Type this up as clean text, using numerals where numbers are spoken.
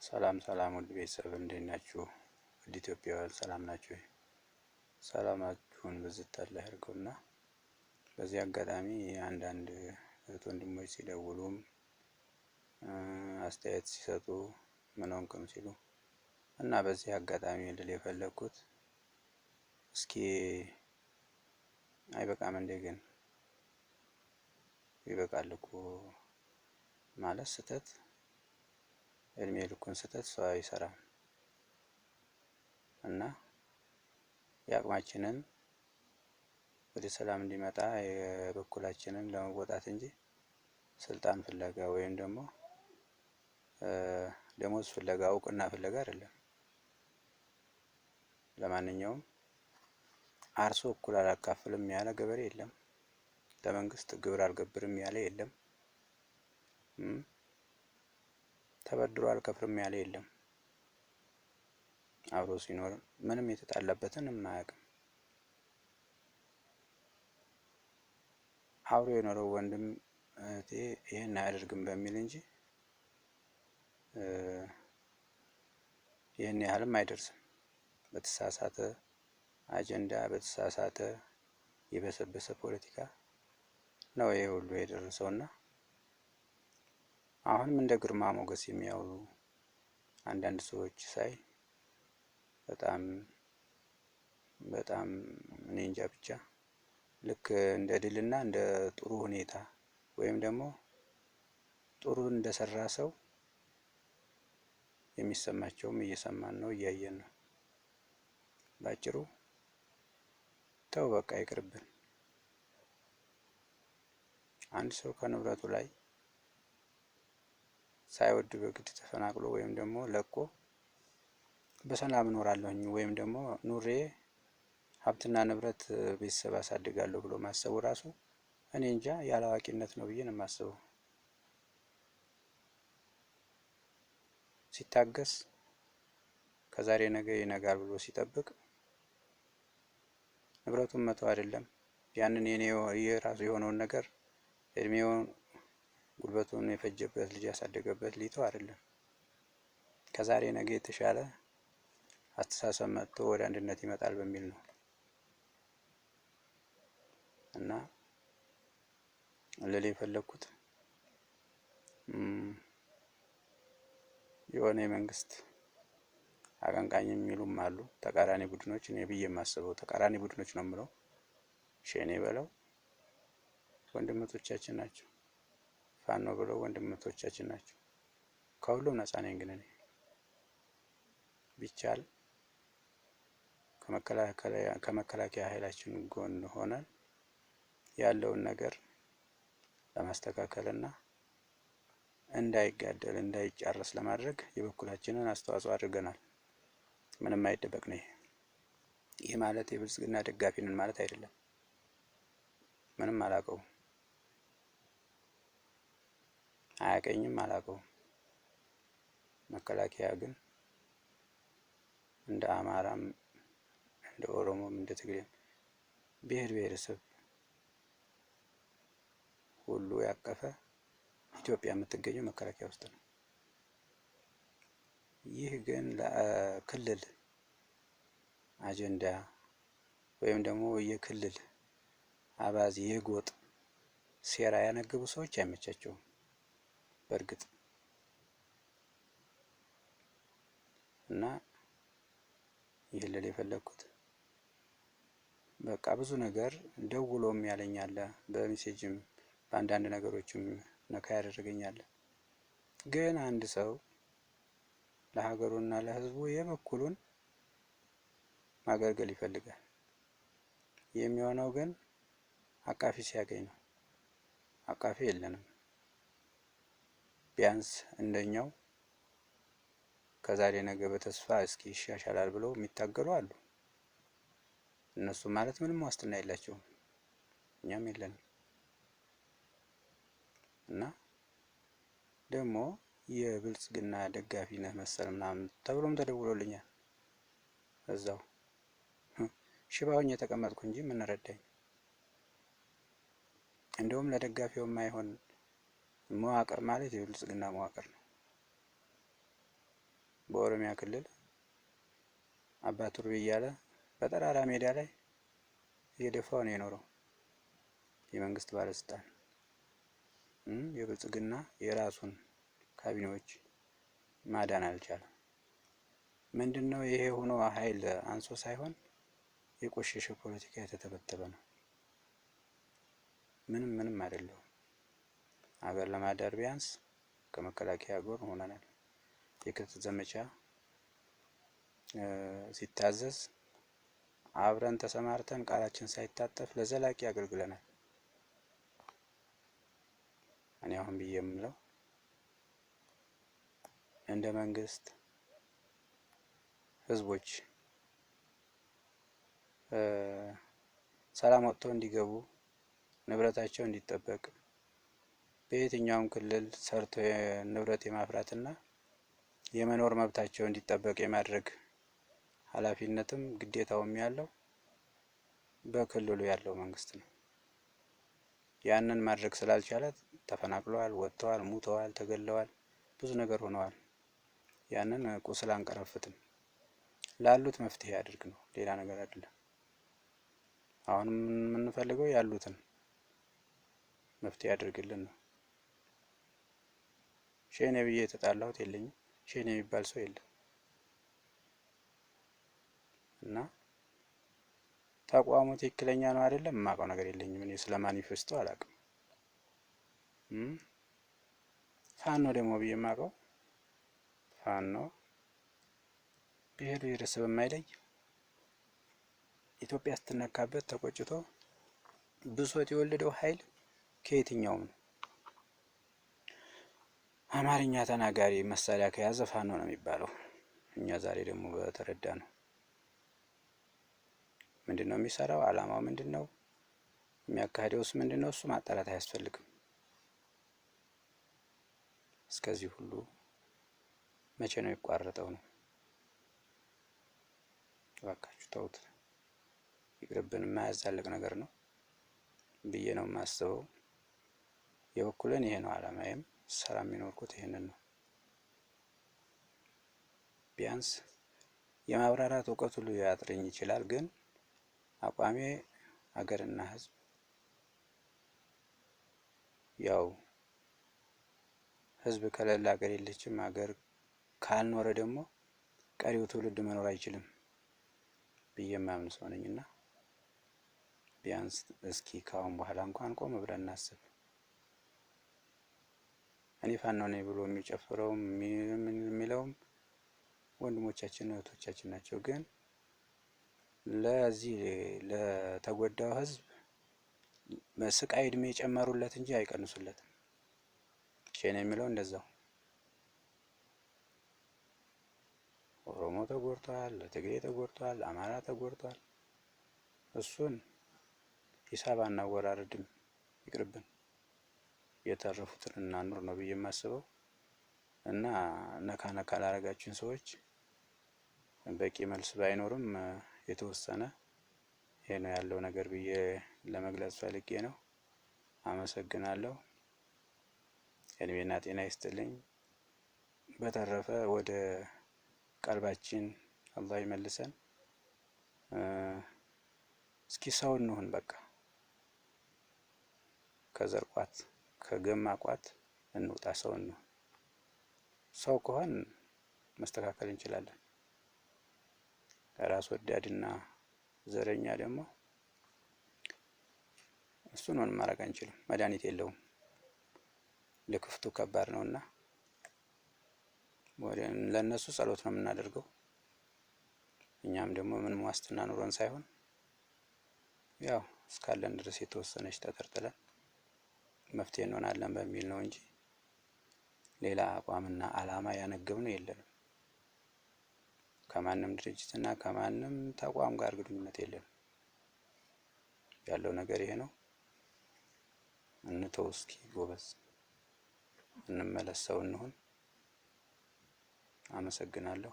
ሰላም ሰላም ውድ ቤተሰብ እንዴት ናችሁ? ውድ ኢትዮጵያውያን ሰላም ናችሁ? ሰላማችሁን ብዝት ያለ ያድርገውና በዚህ አጋጣሚ አንዳንድ እህት ወንድሞች ሲደውሉም አስተያየት ሲሰጡ ምን ሆንክም ሲሉ እና በዚህ አጋጣሚ ልል የፈለኩት እስኪ አይበቃም እንዴ? ግን ይበቃል እኮ ማለት ስህተት እድሜ ልኩን ስህተት ሰው አይሰራም እና የአቅማችንን ወደ ሰላም እንዲመጣ የበኩላችንን ለመወጣት እንጂ ስልጣን ፍለጋ ወይም ደግሞ ደሞዝ ፍለጋ እውቅና ፍለጋ አይደለም። ለማንኛውም አርሶ እኩል አላካፍልም ያለ ገበሬ የለም። ለመንግስት ግብር አልገብርም ያለ የለም። ተበድሮ አልከፍልም ያለ የለም። አብሮ ሲኖር ምንም የተጣላበትን አያውቅም። አብሮ የኖረው ወንድም እህቴ ይሄን አያደርግም በሚል እንጂ ይህን ያህልም አይደርስም። በተሳሳተ አጀንዳ በተሳሳተ የበሰበሰ ፖለቲካ ነው ይሄ ሁሉ የደረሰውና አሁንም እንደ ግርማ ሞገስ የሚያወሩ አንዳንድ ሰዎች ሳይ በጣም እኔ እንጃ ብቻ ልክ እንደ ድልና እንደ ጥሩ ሁኔታ ወይም ደግሞ ጥሩ እንደሰራ ሰው የሚሰማቸውም እየሰማን ነው፣ እያየን ነው። ባጭሩ ተው በቃ ይቅርብን። አንድ ሰው ከንብረቱ ላይ ሳይወድ በግድ ተፈናቅሎ ወይም ደግሞ ለቆ በሰላም እኖራለሁኝ ወይም ደግሞ ኑሬ ሀብትና ንብረት ቤተሰብ አሳድጋለሁ ብሎ ማሰቡ ራሱ እኔ እንጃ ያለ አዋቂነት ነው ብዬ ነው የማስበው። ሲታገስ ከዛሬ ነገ ይነጋል ብሎ ሲጠብቅ ንብረቱን መተው አይደለም ያንን የራሱ የሆነውን ነገር እድሜውን ጉልበቱን የፈጀበት ልጅ ያሳደገበት ሊተው አይደለም። ከዛሬ ነገ የተሻለ አስተሳሰብ መጥቶ ወደ አንድነት ይመጣል በሚል ነው እና ልል የፈለኩት የሆነ የመንግስት አቀንቃኝ የሚሉም አሉ ተቃራኒ ቡድኖች። እኔ ብዬ የማስበው ተቃራኒ ቡድኖች ነው የምለው። ሸኔ በለው ወንድሞቻችን ናቸው። ፋኖ ብለው ወንድሞቻችን ናቸው። ከሁሉም ነፃ ነኝ። ግን እኔ ቢቻል ከመከላከያ ኃይላችን ጎን ሆነን ያለውን ነገር ለማስተካከልና እንዳይጋደል እንዳይጫረስ ለማድረግ የበኩላችንን አስተዋጽኦ አድርገናል። ምንም አይደበቅ ነው። ይሄ ማለት የብልጽግና ደጋፊ ነን ማለት አይደለም። ምንም አላውቀውም፣ አያውቀኝም፣ አላውቀውም። መከላከያ ግን እንደ አማራም እንደ ኦሮሞም እንደ ትግሬም ብሔር ብሔረሰብ ሁሉ ያቀፈ ኢትዮጵያ የምትገኘው መከላከያ ውስጥ ነው። ይህ ግን ለክልል አጀንዳ ወይም ደግሞ የክልል አባዜ የጎጥ ሴራ ያነገቡ ሰዎች አይመቻቸውም። በእርግጥ እና ይህ ልል የፈለኩት በቃ ብዙ ነገር ደውሎም ያለኛል፣ በሜሴጅም በአንዳንድ ነገሮችም ነካ ያደረገኛል። ግን አንድ ሰው ለሀገሩና ለሕዝቡ የበኩሉን ማገልገል ይፈልጋል። የሚሆነው ግን አቃፊ ሲያገኝ ነው። አቃፊ የለንም። ቢያንስ እንደኛው ከዛሬ ነገ በተስፋ እስኪ ይሻሻላል ብለው የሚታገሉ አሉ። እነሱ ማለት ምንም ዋስትና የላቸውም፣ እኛም የለንም። እና ደግሞ የብልጽግና ደጋፊ ነህ መሰል ምናምን ተብሎም ተደውሎልኛል። እዛው ሽባ ሆኜ የተቀመጥኩ እንጂ ምን ረዳኝ። እንደውም ለደጋፊው የማይሆን መዋቅር ማለት የብልጽግና መዋቅር ነው። በኦሮሚያ ክልል አባ ቱርቤ እያለ በጠራራ ሜዳ ላይ እየደፋው ነው የኖረው የመንግስት ባለስልጣን። የብልጽግና የራሱን ካቢኔዎች ማዳን አልቻለም። ምንድነው ይሄ ሆኖ ኃይል አንሶ ሳይሆን የቆሸሸ ፖለቲካ የተተበተበ ነው። ምንም አይደለም። ሀገር ለማዳር ቢያንስ ከመከላከያ ጎን ሆነናል። የክትትል ዘመቻ ሲታዘዝ አብረን ተሰማርተን ቃላችን ሳይታጠፍ ለዘላቂ አገልግለናል። እኔ አሁን ብዬ የምለው እንደ መንግስት ህዝቦች ሰላም ወጥተው እንዲገቡ ንብረታቸው እንዲጠበቅ በየትኛውም ክልል ሰርቶ ንብረት የማፍራትና የመኖር መብታቸው እንዲጠበቅ የማድረግ ኃላፊነትም ግዴታውም ያለው በክልሉ ያለው መንግስት ነው። ያንን ማድረግ ስላልቻለ ተፈናቅለዋል፣ ወጥተዋል፣ ሙተዋል፣ ተገለዋል፣ ብዙ ነገር ሆነዋል። ያንን ቁስል አንቀረፍትም። ላሉት መፍትሄ ያድርግ ነው፣ ሌላ ነገር አይደለም። አሁን የምንፈልገው ያሉትን መፍትሄ ያድርግልን ነው። ሸኔ ብዬ የተጣላሁት የለኝም። ሸኔ የሚባል ሰው የለም እና ተቋሙ ትክክለኛ ነው አይደለም የማውቀው ነገር የለኝም። እኔ ስለ ማኒፌስቶ አላውቅም። ፋኖ ደግሞ ብዬ የማውቀው ፋኖ ብሔር ብሔረሰብ የማይለይ ኢትዮጵያ ስትነካበት ተቆጭቶ ብሶት የወለደው ኃይል ከየትኛውም ነው። አማርኛ ተናጋሪ መሳሪያ ከያዘ ፋኖ ነው የሚባለው። እኛ ዛሬ ደግሞ በተረዳ ነው ምንድነው የሚሰራው፣ አላማው ምንድነው፣ የሚያካሂደውስ ምንድነው፣ እሱ ማጣራት አያስፈልግም። እስከዚህ ሁሉ መቼ ነው የሚቋረጠው ነው? እባካችሁ ተውት፣ ይቅርብን። የማያዛልቅ ነገር ነው ብዬ ነው የማስበው። የበኩሌን ይሄ ነው አላማዬም። ሰላም የሚኖርኩት ይሄንን ነው። ቢያንስ የማብራራት እውቀቱ ሊያጥረኝ ይችላል፣ ግን አቋሜ ሀገርና ሕዝብ ያው ሕዝብ ከሌለ ሀገር የለችም። ሀገር ካልኖረ ደግሞ ቀሪው ትውልድ መኖር አይችልም ብዬ የማምን ሰው ነኝና ቢያንስ እስኪ ካሁን በኋላ እንኳን ቆም ብለን እናስብ። እኔ ፋኖ ነኝ ብሎ የሚጨፍረውም የሚለውም ወንድሞቻችን እህቶቻችን ናቸው። ግን ለዚህ ለተጎዳው ህዝብ በስቃይ እድሜ የጨመሩለት እንጂ አይቀንሱለትም። ሸኔ የሚለው እንደዛው ኦሮሞ ተጎድቷል፣ ለትግሬ ተጎድቷል፣ አማራ ተጎድቷል። እሱን ሂሳብ አናወራርድም፣ ይቅርብን። የተረፉትን እናኑር ነው ብዬ የማስበው። እና ነካ ነካ ላረጋችሁን ሰዎች በቂ መልስ ባይኖርም የተወሰነ ይሄ ነው ያለው ነገር ብዬ ለመግለጽ ፈልጌ ነው። አመሰግናለሁ። እድሜና ጤና ይስጥልኝ። በተረፈ ወደ ቀልባችን አላህ ይመልሰን። እስኪ ሰው እንሁን፣ በቃ ከዘር ቋት ከገማ ቋት እንውጣ፣ ሰው እንሁን። ሰው ከሆን መስተካከል እንችላለን። ራስ ወዳድና ዘረኛ ደግሞ እሱን ምንም ማድረግ አንችልም፣ መድኃኒት የለውም። ለክፍቱ ከባድ ነውና ለነሱ ጸሎት ነው የምናደርገው። እኛም ደግሞ ምንም ዋስትና ኑሮን ሳይሆን ያው እስካለን ድረስ የተወሰነች ተጠርጥለን መፍትሄ እንሆናለን በሚል ነው እንጂ ሌላ አቋምና አላማ ያነገብነው የለንም። ከማንም ድርጅትና ከማንም ተቋም ጋር ግንኙነት የለንም። ያለው ነገር ይሄ ነው። እንተው እስኪ ጎበዝ፣ እንመለስ፣ ሰው እንሁን። አመሰግናለሁ።